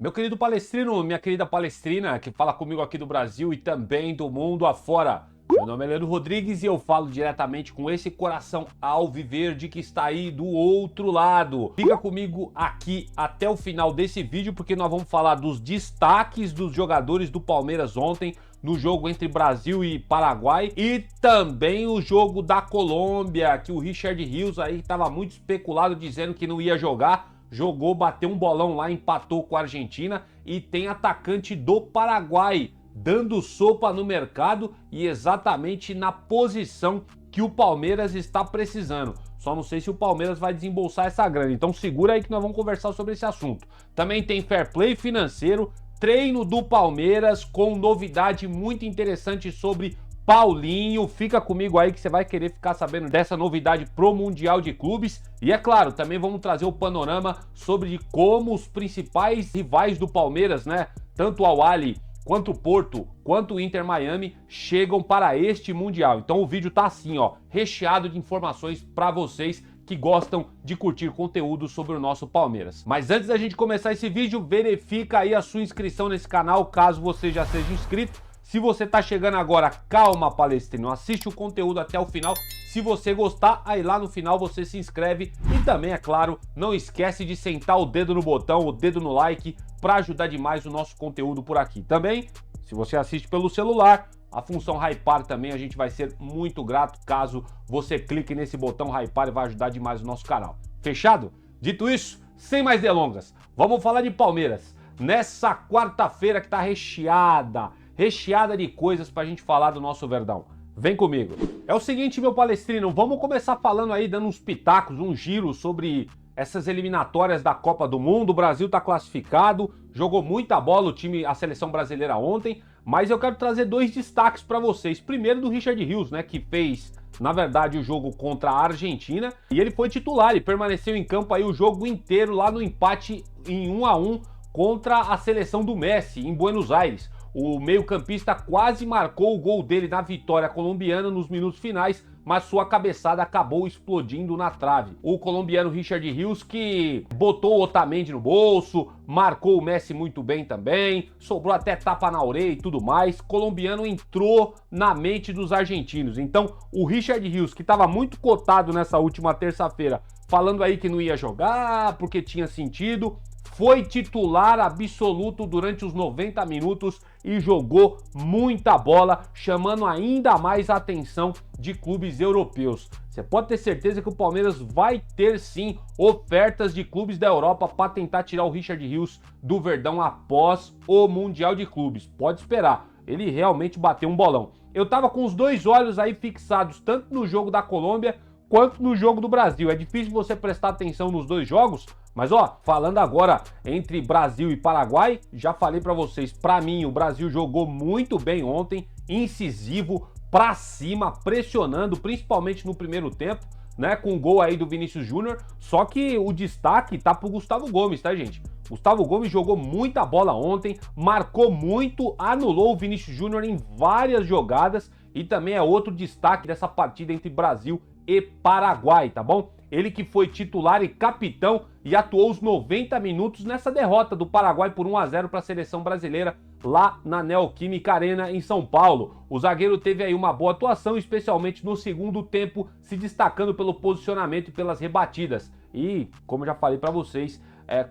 Meu querido palestrino, minha querida palestrina, que fala comigo aqui do Brasil e também do mundo afora. Meu nome é Leandro Rodrigues e eu falo diretamente com esse coração alviverde que está aí do outro lado. Fica comigo aqui até o final desse vídeo porque nós vamos falar dos destaques dos jogadores do Palmeiras ontem no jogo entre Brasil e Paraguai e também o jogo da Colômbia, que o Richard Rios aí estava muito especulado dizendo que não ia jogar. Jogou, bateu um bolão lá, empatou com a Argentina e tem atacante do Paraguai dando sopa no mercado e exatamente na posição que o Palmeiras está precisando. Só não sei se o Palmeiras vai desembolsar essa grana, então segura aí que nós vamos conversar sobre esse assunto. Também tem fair play financeiro, treino do Palmeiras com novidade muito interessante sobre Paulinho. Fica comigo aí que você vai querer ficar sabendo dessa novidade pro Mundial de Clubes. E é claro, também vamos trazer o panorama sobre como os principais rivais do Palmeiras, né? Tanto o Al-Ahly, quanto o Porto, quanto o Inter Miami chegam para este Mundial. Então o vídeo tá assim, ó, recheado de informações para vocês que gostam de curtir conteúdo sobre o nosso Palmeiras. Mas antes da gente começar esse vídeo, verifica aí a sua inscrição nesse canal, caso você já seja inscrito. Se você tá chegando agora, calma, palestrino, assiste o conteúdo até o final. Se você gostar, aí lá no final você se inscreve e também, é claro, não esquece de sentar o dedo no botão, o dedo no like, para ajudar demais o nosso conteúdo por aqui. Também, se você assiste pelo celular, a função hypar também, a gente vai ser muito grato caso você clique nesse botão hypar e vai ajudar demais o nosso canal. Fechado? Dito isso, sem mais delongas, vamos falar de Palmeiras. Nessa quarta-feira que tá recheada de coisas pra gente falar do nosso Verdão. Vem comigo. É o seguinte, meu palestrino, vamos começar falando aí, dando uns pitacos, um giro sobre essas eliminatórias da Copa do Mundo. O Brasil tá classificado, jogou muita bola a seleção brasileira ontem, mas eu quero trazer dois destaques pra vocês. Primeiro do Richard Rios, né, que fez, na verdade, o jogo contra a Argentina, e ele foi titular, e permaneceu em campo aí o jogo inteiro lá no empate em 1-1 contra a seleção do Messi, em Buenos Aires. O meio-campista quase marcou o gol dele na vitória colombiana nos minutos finais, mas sua cabeçada acabou explodindo na trave. O colombiano Richard Rios, que botou o Otamendi no bolso, marcou o Messi muito bem também, sobrou até tapa na orelha e tudo mais. Colombiano entrou na mente dos argentinos. Então, o Richard Rios, que estava muito cotado nessa última terça-feira, falando aí que não ia jogar porque tinha sentido, foi titular absoluto durante os 90 minutos e jogou muita bola, chamando ainda mais a atenção de clubes europeus. Você pode ter certeza que o Palmeiras vai ter sim ofertas de clubes da Europa para tentar tirar o Richard Rios do Verdão após o Mundial de Clubes. Pode esperar, ele realmente bateu um bolão. Eu tava com os dois olhos aí fixados tanto no jogo da Colômbia quanto no jogo do Brasil. É difícil você prestar atenção nos dois jogos, mas ó, falando agora entre Brasil e Paraguai, já falei pra vocês, pra mim o Brasil jogou muito bem ontem, incisivo, pra cima, pressionando, principalmente no primeiro tempo, né, com o gol aí do Vinícius Júnior, só que o destaque tá pro Gustavo Gomes, tá, gente? Gustavo Gomes jogou muita bola ontem, marcou muito, anulou o Vinícius Júnior em várias jogadas e também é outro destaque dessa partida entre Brasil e Paraguai, tá bom? Ele que foi titular e capitão e atuou os 90 minutos nessa derrota do Paraguai por 1-0 para a seleção brasileira lá na Neoquímica Arena em São Paulo. O zagueiro teve aí uma boa atuação, especialmente no segundo tempo, se destacando pelo posicionamento e pelas rebatidas. E, como eu já falei para vocês,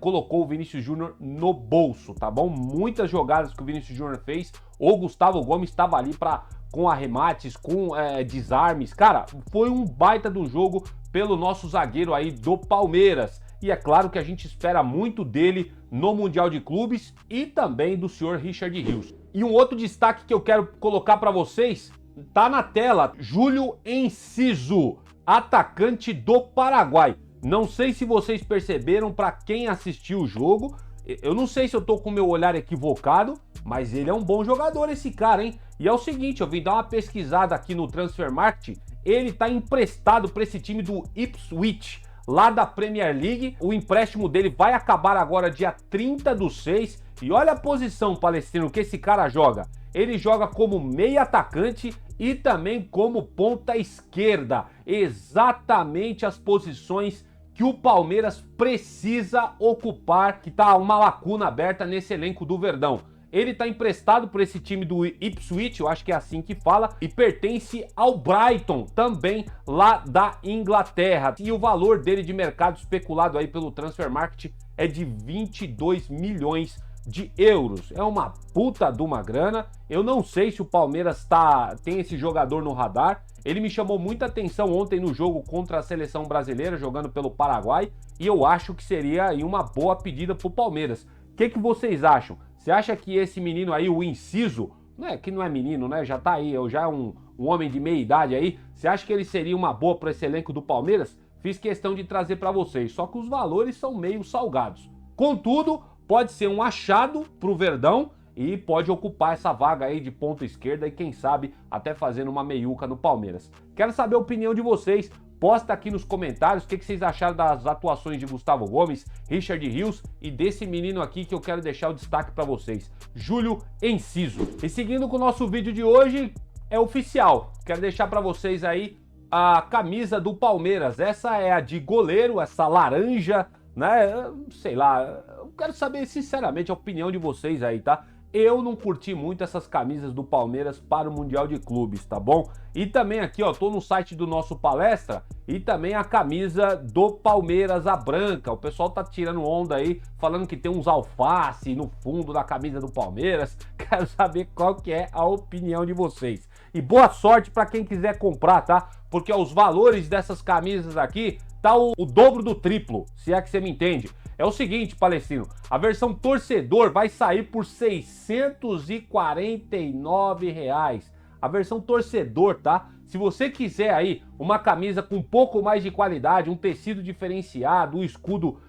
colocou o Vinícius Júnior no bolso, tá bom? Muitas jogadas que o Vinícius Júnior fez, o Gustavo Gomes estava ali com arremates, com desarmes. Cara, foi um baita de um jogo pelo nosso zagueiro aí do Palmeiras. E é claro que a gente espera muito dele no Mundial de Clubes e também do senhor Richard Rios. E um outro destaque que eu quero colocar para vocês, tá na tela, Júlio Enciso, atacante do Paraguai. Não sei se vocês perceberam, para quem assistiu o jogo, eu não sei se eu tô com o meu olhar equivocado, mas ele é um bom jogador esse cara, hein? E é o seguinte, eu vim dar uma pesquisada aqui no Transfermarkt, ele tá emprestado para esse time do Ipswich, lá da Premier League. O empréstimo dele vai acabar agora dia 30/6. E olha a posição, palestrino, que esse cara joga. Ele joga como meio atacante e também como ponta esquerda. Exatamente as posições que o Palmeiras precisa ocupar, que tá uma lacuna aberta nesse elenco do Verdão. Ele tá emprestado por esse time do Ipswich, eu acho que é assim que fala, e pertence ao Brighton, também lá da Inglaterra. E o valor dele de mercado especulado aí pelo Transfer Market é de 22 milhões de euros. É uma puta de uma grana. Eu não sei se o Palmeiras tem esse jogador no radar. Ele me chamou muita atenção ontem no jogo contra a seleção brasileira, jogando pelo Paraguai, e eu acho que seria aí uma boa pedida pro Palmeiras. O que vocês acham? Você acha que esse menino aí, o Inciso, que não é menino, né? Já tá aí, já é um homem de meia idade aí. Você acha que ele seria uma boa para esse elenco do Palmeiras? Fiz questão de trazer para vocês, só que os valores são meio salgados. Contudo, pode ser um achado pro Verdão e pode ocupar essa vaga aí de ponta esquerda e quem sabe até fazendo uma meiuca no Palmeiras. Quero saber a opinião de vocês. Posta aqui nos comentários o que vocês acharam das atuações de Gustavo Gomes, Richard Rios e desse menino aqui que eu quero deixar o destaque para vocês, Júlio Enciso. E seguindo com o nosso vídeo de hoje, é oficial. Quero deixar para vocês aí a camisa do Palmeiras. Essa é a de goleiro, essa laranja, né? Sei lá, eu quero saber sinceramente a opinião de vocês aí, tá? Eu não curti muito essas camisas do Palmeiras para o Mundial de Clubes, tá bom? E também aqui, ó, tô no site do nosso Palestra e também a camisa do Palmeiras, a branca. O pessoal tá tirando onda aí, falando que tem uns alface no fundo da camisa do Palmeiras. Quero saber qual que é a opinião de vocês. E boa sorte para quem quiser comprar, tá? Porque ó, os valores dessas camisas aqui tá o dobro do triplo, se é que você me entende. É o seguinte, Palestrino, a versão torcedor vai sair por R$ 649. A versão torcedor, tá? Se você quiser aí uma camisa com um pouco mais de qualidade, um tecido diferenciado, o escudo,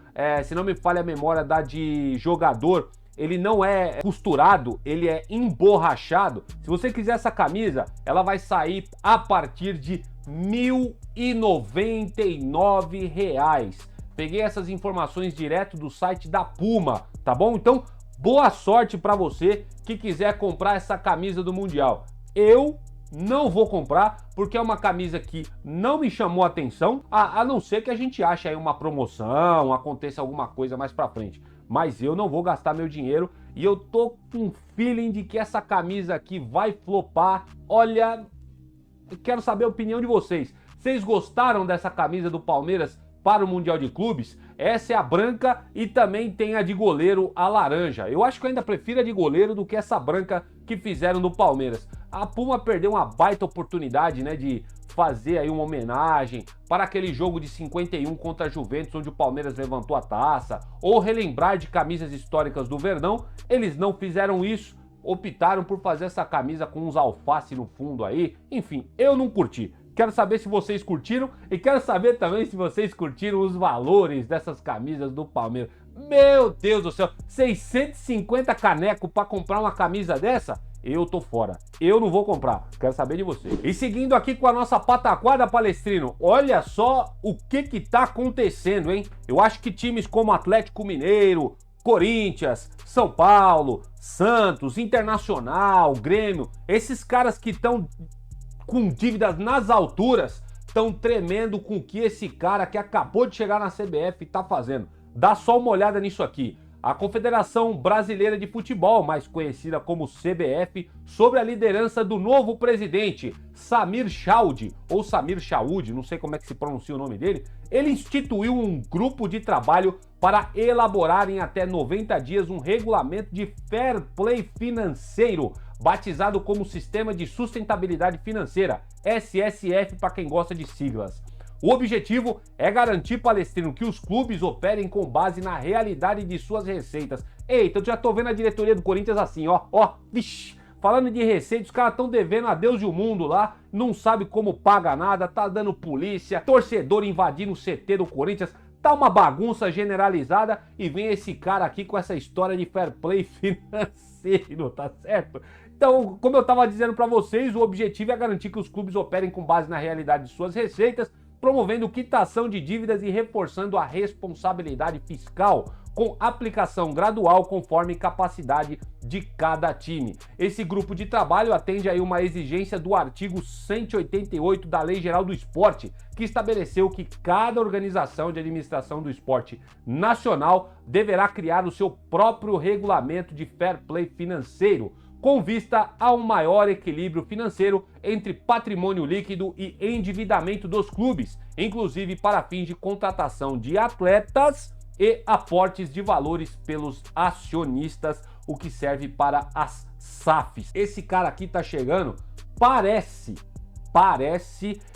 se não me falha a memória, da de jogador, ele não é costurado, ele é emborrachado. Se você quiser essa camisa, ela vai sair a partir de R$ 1.099. Peguei essas informações direto do site da Puma, tá bom? Então, boa sorte para você que quiser comprar essa camisa do Mundial. Eu não vou comprar porque é uma camisa que não me chamou a atenção, a não ser que a gente ache aí uma promoção, aconteça alguma coisa mais para frente. Mas eu não vou gastar meu dinheiro e eu tô com um feeling de que essa camisa aqui vai flopar. Olha, eu quero saber a opinião de vocês. Vocês gostaram dessa camisa do Palmeiras para o Mundial de Clubes? Essa é a branca e também tem a de goleiro, a laranja. Eu acho que eu ainda prefiro a de goleiro do que essa branca que fizeram no Palmeiras. A Puma perdeu uma baita oportunidade, né, de fazer aí uma homenagem para aquele jogo de 51 contra a Juventus, onde o Palmeiras levantou a taça, ou relembrar de camisas históricas do Verdão. Eles não fizeram isso, optaram por fazer essa camisa com uns alface no fundo aí. Enfim, eu não curti. Quero saber se vocês curtiram e quero saber também se vocês curtiram os valores dessas camisas do Palmeiras. Meu Deus do céu, 650 caneco para comprar uma camisa dessa? Eu tô fora, eu não vou comprar, quero saber de vocês. E seguindo aqui com a nossa pataquada, Palestrino, olha só o que tá acontecendo, hein? Eu acho que times como Atlético Mineiro, Corinthians, São Paulo, Santos, Internacional, Grêmio, esses caras que estão com dívidas nas alturas, estão tremendo com o que esse cara que acabou de chegar na CBF está fazendo. Dá só uma olhada nisso aqui. A Confederação Brasileira de Futebol, mais conhecida como CBF, sob a liderança do novo presidente, Samir Chaud, ou Samir Chaud, não sei como é que se pronuncia o nome dele, ele instituiu um grupo de trabalho para elaborar em até 90 dias um regulamento de fair play financeiro, batizado como Sistema de Sustentabilidade Financeira, SSF para quem gosta de siglas. O objetivo é garantir, Palestrino, que os clubes operem com base na realidade de suas receitas. Eita, eu já tô vendo a diretoria do Corinthians assim, vixi, falando de receita, os caras estão devendo a Deus e o mundo lá, não sabe como paga nada, tá dando polícia, torcedor invadindo o CT do Corinthians, tá uma bagunça generalizada e vem esse cara aqui com essa história de fair play financeiro, tá certo? Então, como eu estava dizendo para vocês, o objetivo é garantir que os clubes operem com base na realidade de suas receitas, promovendo quitação de dívidas e reforçando a responsabilidade fiscal, com aplicação gradual conforme capacidade de cada time. Esse grupo de trabalho atende aí uma exigência do artigo 188 da Lei Geral do Esporte, que estabeleceu que cada organização de administração do esporte nacional deverá criar o seu próprio regulamento de fair play financeiro, com vista a um maior equilíbrio financeiro entre patrimônio líquido e endividamento dos clubes, inclusive para fins de contratação de atletas e aportes de valores pelos acionistas, o que serve para as SAFs. Esse cara aqui tá chegando, parece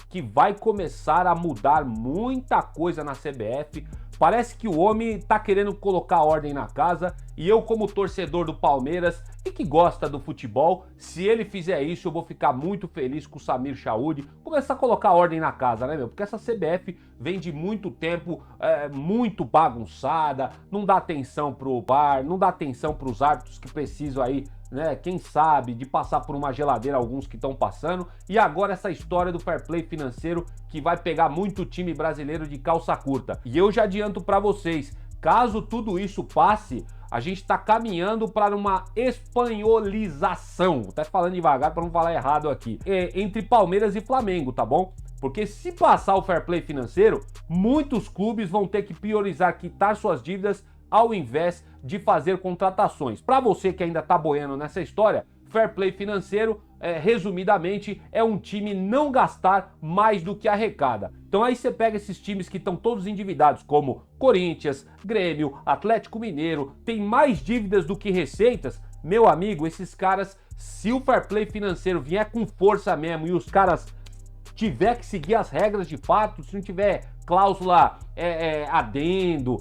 que vai começar a mudar muita coisa na CBF. Parece que o homem tá querendo colocar ordem na casa, e eu, como torcedor do Palmeiras e que gosta do futebol, se ele fizer isso eu vou ficar muito feliz com o Samir Chaoudi começar a colocar ordem na casa, né, meu? Porque essa CBF vem de muito tempo muito bagunçada, não dá atenção pro VAR, não dá atenção pros árbitros que precisam aí, né, quem sabe, de passar por uma geladeira, alguns que estão passando, e agora essa história do fair play financeiro que vai pegar muito time brasileiro de calça curta. E eu já adianto para vocês, caso tudo isso passe, a gente está caminhando para uma espanholização, até falando devagar para não falar errado aqui, entre Palmeiras e Flamengo, tá bom? Porque se passar o fair play financeiro, muitos clubes vão ter que priorizar quitar suas dívidas ao invés de fazer contratações. Para você que ainda tá boiando nessa história, fair play financeiro, resumidamente, é um time não gastar mais do que arrecada. Então aí você pega esses times que estão todos endividados, como Corinthians, Grêmio, Atlético Mineiro, tem mais dívidas do que receitas. Meu amigo, esses caras, se o fair play financeiro vier com força mesmo e os caras tiver que seguir as regras de fato, se não tiver cláusula adendo,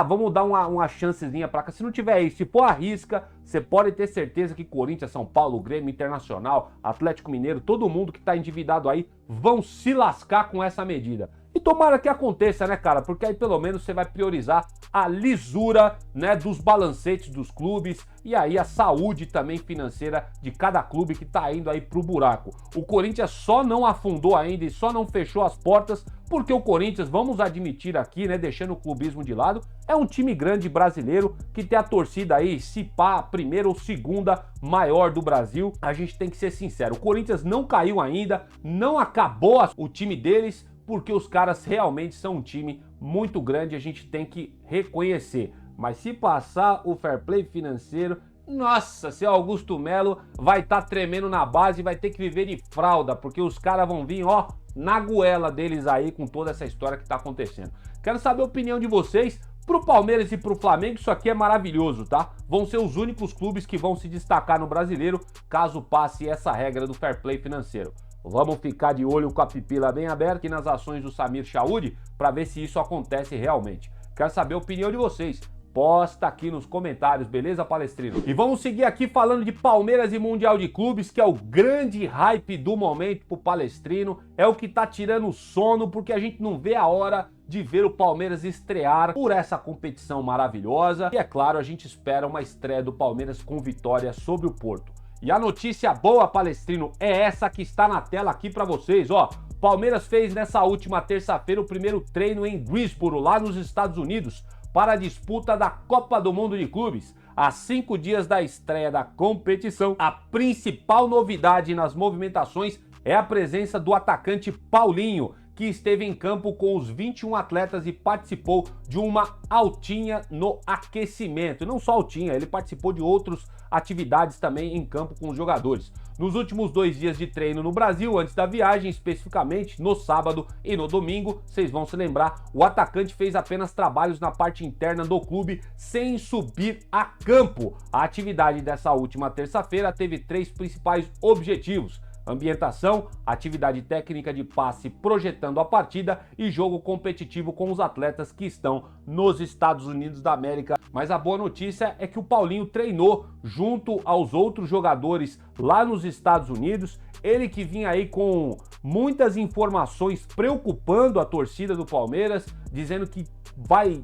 vamos dar uma chancezinha pra cá, se não tiver isso, se for à risca, você pode ter certeza que Corinthians, São Paulo, Grêmio, Internacional, Atlético Mineiro, todo mundo que tá endividado aí vão se lascar com essa medida. E tomara que aconteça, né, cara? Porque aí pelo menos você vai priorizar a lisura, né, dos balancetes dos clubes e aí a saúde também financeira de cada clube que tá indo aí pro buraco. O Corinthians só não afundou ainda e só não fechou as portas porque o Corinthians, vamos admitir aqui, né, deixando o clubismo de lado, é um time grande brasileiro que tem a torcida aí, se pá, a primeira ou segunda maior do Brasil. A gente tem que ser sincero, o Corinthians não caiu ainda, não acabou o time deles, porque os caras realmente são um time muito grande, a gente tem que reconhecer. Mas se passar o fair play financeiro, nossa, seu Augusto Melo vai estar tremendo na base e vai ter que viver de fralda, porque os caras vão vir, ó, na goela deles aí com toda essa história que tá acontecendo. Quero saber a opinião de vocês. Pro Palmeiras e pro Flamengo isso aqui é maravilhoso, tá? Vão ser os únicos clubes que vão se destacar no Brasileiro caso passe essa regra do fair play financeiro. Vamos ficar de olho com a pipila bem aberta e nas ações do Samir Chaoudi para ver se isso acontece realmente. Quero saber a opinião de vocês. Posta aqui nos comentários, beleza, Palestrino? E vamos seguir aqui falando de Palmeiras e Mundial de Clubes, que é o grande hype do momento pro Palestrino. É o que tá tirando o sono, porque a gente não vê a hora de ver o Palmeiras estrear por essa competição maravilhosa. E é claro, a gente espera uma estreia do Palmeiras com vitória sobre o Porto. E a notícia boa, Palestrino, é essa que está na tela aqui para vocês, ó. Palmeiras fez nessa última terça-feira o primeiro treino em Greensboro, lá nos Estados Unidos, para a disputa da Copa do Mundo de Clubes. A 5 dias da estreia da competição, a principal novidade nas movimentações é a presença do atacante Paulinho, que esteve em campo com os 21 atletas e participou de uma altinha no aquecimento. E não só altinha, ele participou de outras atividades também em campo com os jogadores. Nos últimos 2 dias de treino no Brasil, antes da viagem, especificamente no sábado e no domingo, vocês vão se lembrar, o atacante fez apenas trabalhos na parte interna do clube sem subir a campo. A atividade dessa última terça-feira teve 3 principais objetivos: ambientação, atividade técnica de passe projetando a partida e jogo competitivo com os atletas que estão nos Estados Unidos da América. Mas a boa notícia é que o Paulinho treinou junto aos outros jogadores lá nos Estados Unidos. Ele que vinha aí com muitas informações preocupando a torcida do Palmeiras, dizendo que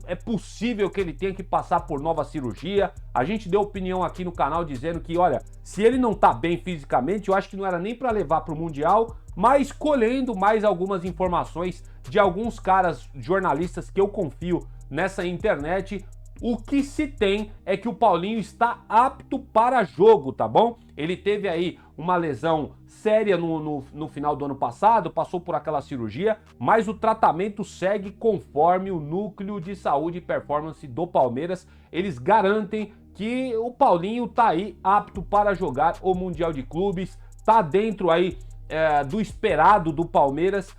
é possível que ele tenha que passar por nova cirurgia. A gente deu opinião aqui no canal dizendo que, olha, se ele não tá bem fisicamente, eu acho que não era nem para levar para o Mundial, mas colhendo mais algumas informações de alguns caras jornalistas que eu confio nessa internet, O que se tem é que o Paulinho está apto para jogo, tá bom? Ele teve aí uma lesão séria no final do ano passado, passou por aquela cirurgia, mas o tratamento segue conforme o Núcleo de Saúde e Performance do Palmeiras. Eles garantem que o Paulinho tá aí apto para jogar o Mundial de Clubes, tá dentro aí do esperado do Palmeiras,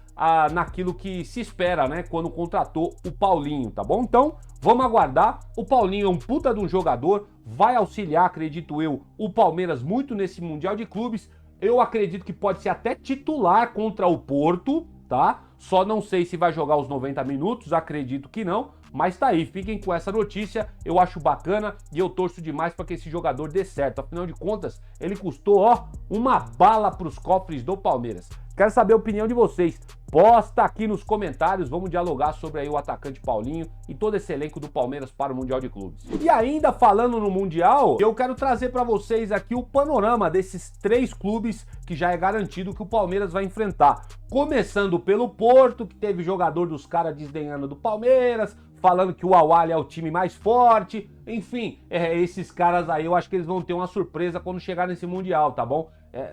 naquilo que se espera, né, quando contratou o Paulinho, tá bom? Então, vamos aguardar. O Paulinho é um puta de um jogador, vai auxiliar, acredito eu, o Palmeiras muito nesse Mundial de Clubes. Eu acredito que pode ser até titular contra o Porto, tá? Só não sei se vai jogar os 90 minutos, acredito que não, mas tá aí, fiquem com essa notícia, eu acho bacana e eu torço demais para que esse jogador dê certo. Afinal de contas, ele custou, ó, uma bala pros cofres do Palmeiras. Quero saber a opinião de vocês. Posta aqui nos comentários, vamos dialogar sobre aí o atacante Paulinho e todo esse elenco do Palmeiras para o Mundial de Clubes. E ainda falando no Mundial, eu quero trazer para vocês aqui o panorama desses 3 clubes que já é garantido que o Palmeiras vai enfrentar. Começando pelo Porto, que teve jogador dos caras desdenhando do Palmeiras, falando que o Al-Ahly é o time mais forte. Enfim, esses caras aí eu acho que eles vão ter uma surpresa quando chegar nesse Mundial, tá bom?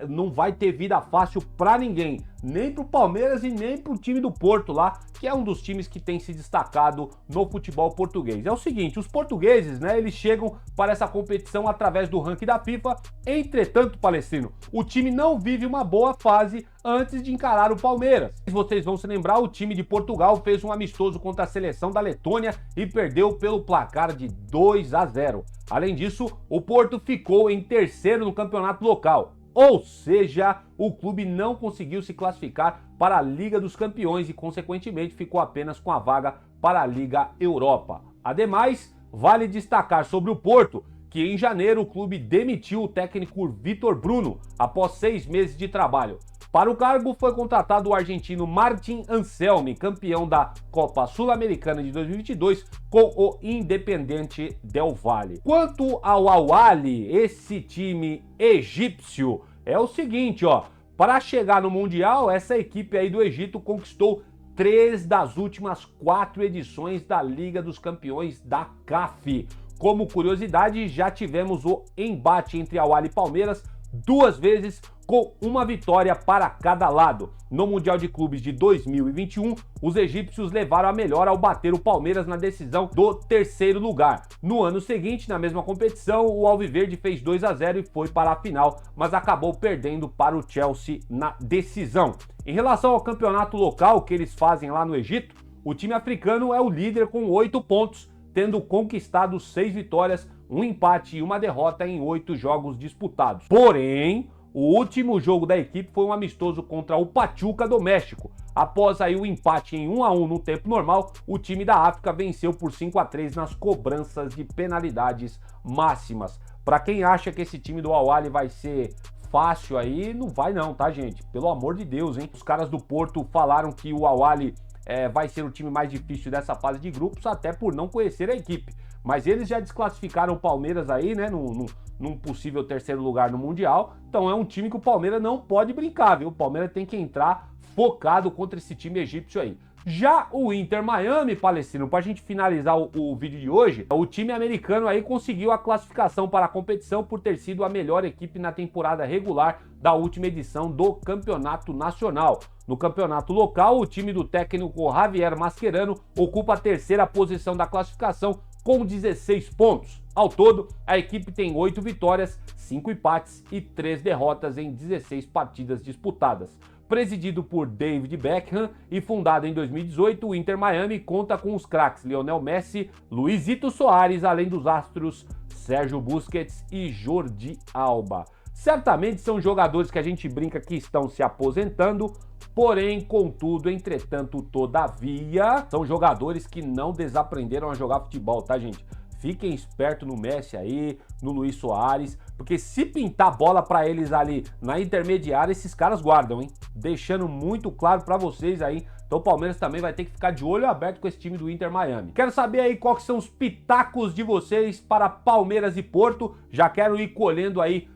Não vai ter vida fácil pra ninguém, nem pro Palmeiras e nem pro time do Porto lá, que é um dos times que tem se destacado no futebol português. É o seguinte, os portugueses, né, eles chegam para essa competição através do ranking da FIFA. Entretanto, Palestrino, o time não vive uma boa fase antes de encarar o Palmeiras. Vocês vão se lembrar, o time de Portugal fez um amistoso contra a seleção da Letônia e perdeu pelo placar de 2-0. Além disso, o Porto ficou em terceiro no campeonato local. Ou seja, o clube não conseguiu se classificar para a Liga dos Campeões e, consequentemente, ficou apenas com a vaga para a Liga Europa. Ademais, vale destacar sobre o Porto que em janeiro o clube demitiu o técnico Vitor Bruno após 6 meses de trabalho. Para o cargo foi contratado o argentino Martin Anselmi, campeão da Copa Sul-Americana de 2022 com o Independiente del Valle. Quanto ao Al-Ahly, esse time egípcio, é o seguinte, ó, para chegar no Mundial, essa equipe aí do Egito conquistou 3 das últimas 4 edições da Liga dos Campeões da CAF. Como curiosidade, já tivemos o embate entre Al-Ahly e Palmeiras 2 vezes, com uma vitória para cada lado. No Mundial de Clubes de 2021, os egípcios levaram a melhor ao bater o Palmeiras na decisão do 3º lugar. No ano seguinte, na mesma competição, o Alviverde fez 2-0 e foi para a final, mas acabou perdendo para o Chelsea na decisão. Em relação ao campeonato local que eles fazem lá no Egito, o time africano é o líder com 8 pontos, tendo conquistado 6 vitórias, um empate e uma derrota em 8 jogos disputados. Porém, o último jogo da equipe foi um amistoso contra o Pachuca do México. Após aí o empate em 1-1 no tempo normal, o time da África venceu por 5-3 nas cobranças de penalidades máximas. Para quem acha que esse time do Al-Ahly vai ser fácil aí, não vai não, tá, gente? Pelo amor de Deus, hein? Os caras do Porto falaram que o Al-Ahly vai ser o time mais difícil dessa fase de grupos, até por não conhecer a equipe. Mas eles já desclassificaram o Palmeiras aí, né, num possível 3º lugar no Mundial. Então é um time que o Palmeiras não pode brincar, viu? O Palmeiras tem que entrar focado contra esse time egípcio aí. Já o Inter Miami, Palestrino, pra gente finalizar o vídeo de hoje, o time americano aí conseguiu a classificação para a competição por ter sido a melhor equipe na temporada regular da última edição do Campeonato Nacional. No campeonato local, o time do técnico Javier Mascherano ocupa a 3ª posição da classificação com 16 pontos. Ao todo, a equipe tem 8 vitórias, 5 empates e 3 derrotas em 16 partidas disputadas. Presidido por David Beckham e fundado em 2018, o Inter Miami conta com os craques Lionel Messi, Luizito Soares, além dos astros Sérgio Busquets e Jordi Alba. Certamente são jogadores que a gente brinca que estão se aposentando, porém, contudo, entretanto, todavia, são jogadores que não desaprenderam a jogar futebol, tá, gente? Fiquem espertos no Messi aí, no Luiz Soares, porque se pintar bola pra eles ali na intermediária, esses caras guardam, hein? Deixando muito claro pra vocês aí. Então o Palmeiras também vai ter que ficar de olho aberto com esse time do Inter Miami. Quero saber aí quais são os pitacos de vocês para Palmeiras e Porto. Já quero ir colhendo aí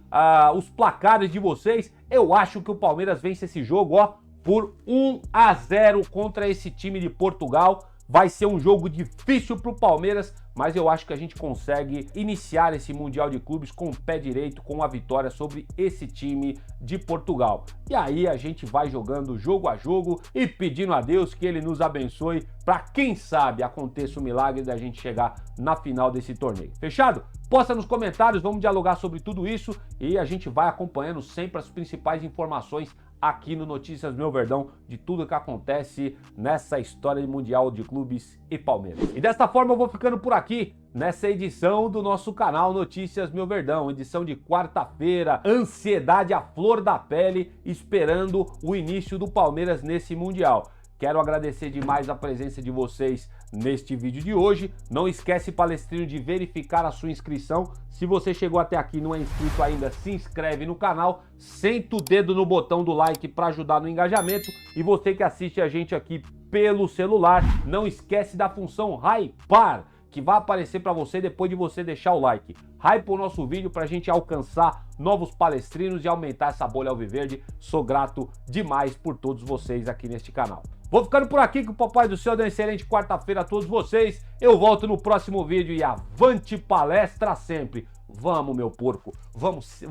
os placares de vocês. Eu acho que o Palmeiras vence esse jogo, ó, por 1-0 contra esse time de Portugal. Vai ser um jogo difícil para o Palmeiras, mas eu acho que a gente consegue iniciar esse Mundial de Clubes com o pé direito, com a vitória sobre esse time de Portugal. E aí a gente vai jogando jogo a jogo e pedindo a Deus que ele nos abençoe para, quem sabe, aconteça o milagre da gente chegar na final desse torneio. Fechado? Posta nos comentários, vamos dialogar sobre tudo isso e a gente vai acompanhando sempre as principais informações aqui no Notícias Meu Verdão de tudo que acontece nessa história de Mundial de Clubes e Palmeiras. E desta forma eu vou ficando por aqui nessa edição do nosso canal Notícias Meu Verdão, edição de quarta-feira, ansiedade à flor da pele, esperando o início do Palmeiras nesse Mundial. Quero agradecer demais a presença de vocês neste vídeo de hoje. Não esquece, palestrino, de verificar a sua inscrição. Se você chegou até aqui e não é inscrito ainda, se inscreve no canal, senta o dedo no botão do like para ajudar no engajamento. E você que assiste a gente aqui pelo celular, não esquece da função hypar, que vai aparecer para você depois de você deixar o like. Hype o nosso vídeo para a gente alcançar novos palestrinos e aumentar essa bolha alviverde. Sou grato demais por todos vocês aqui neste canal. Vou ficando por aqui, que o Papai do Céu dê uma excelente quarta-feira a todos vocês. Eu volto no próximo vídeo e avante palestra sempre. Vamos, meu porco, vamos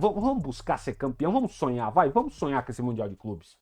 buscar ser campeão, vamos sonhar, vai, vamos sonhar com esse Mundial de Clubes.